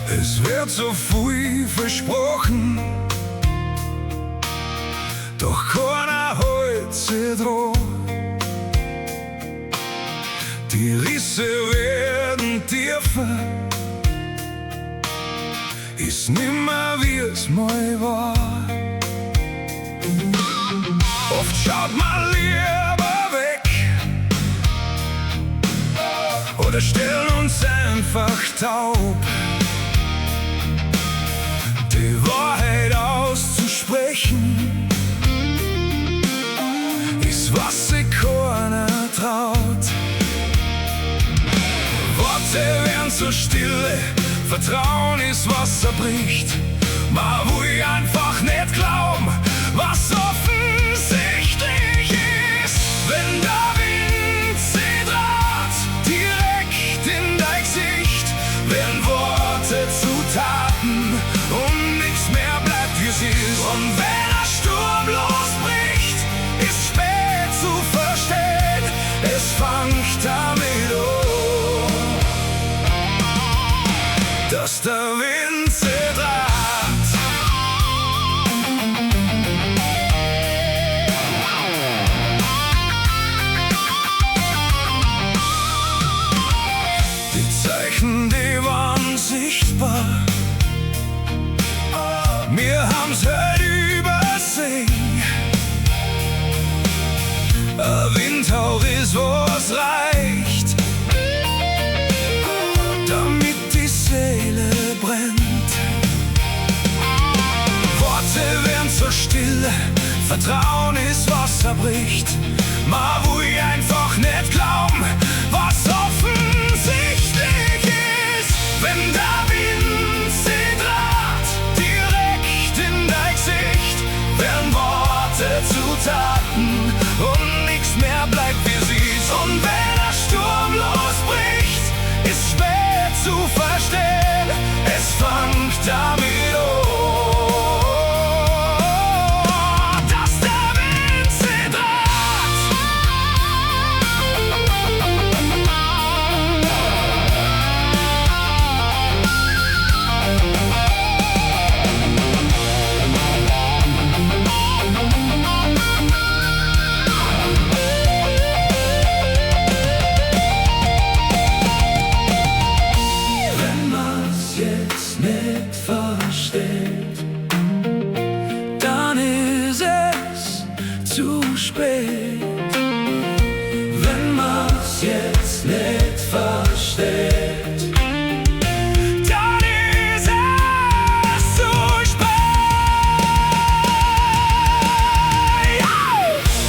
Es wird so viel versprochen, doch keiner hält sich dran. Die Risse werden tiefer, ist nimmer wie es mal war. Oft schaut man lieber weg oder stellen uns einfach taub. Die Wahrheit auszusprechen ist, was sich keiner traut. Worte werden so stille, Vertrauen ist, was zerbricht. Man will einfach nicht glauben, was offensichtlich ist. Wenn der Wind sie draht, direkt in dein Gesicht, werden Worte zu Taten und nichts mehr bleibt, wie es ist. Und wenn der Sturm losbricht, ist spät zu verstehen, es fängt damit an, dass der Wind sie draht. Die Zeichen, die waren sichtbar, wir haben's heute übersehen. Ein Windhauch ist, was reicht, damit die Seele brennt. Worte werden so still, Vertrauen ist, was zerbricht. Man will einfach nicht glauben, was offensichtlich ist. Wenn der Wind sie draht, direkt in dein Gesicht, werden Worte zu Taten und nichts mehr bleibt, wie sie ist. Und wenn der Sturm losbricht, ist spät zu verstehen, es fängt damit an, dass der Wind sie draht. Wenn man's jetzt nicht versteht, dann ist es zu spät. Wenn man's jetzt nicht versteht, dann ist es zu spät.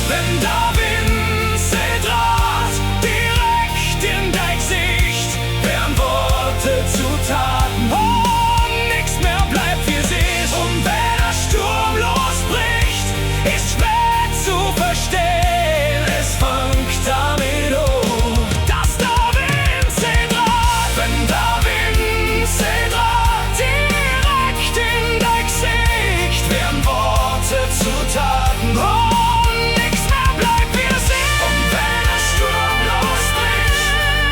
Wenn der Wind sie draht, direkt in dein Gesicht, werden Worte zu Taten und nichts mehr bleibt, wie es ist. Und wenn der Sturm losbricht, ist spät zu verstehen, es fängt damit an, dass der Wind sie draht. Wenn der Wind sie draht, direkt in dein Gesicht, werden Worte zu Taten und nichts mehr bleibt, wie es ist. Und wenn der Sturm losbricht,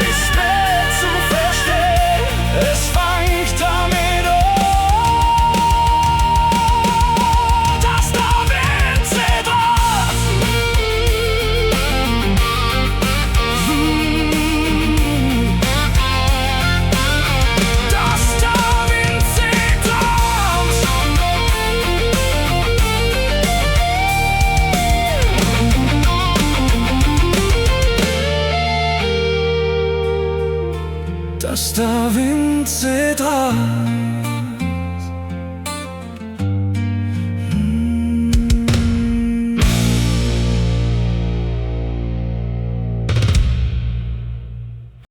ist spät zu verstehen, es fängt damit an, dass der Wind sie draht. Dass der Wind sie draht. Dass der Wind sie draht.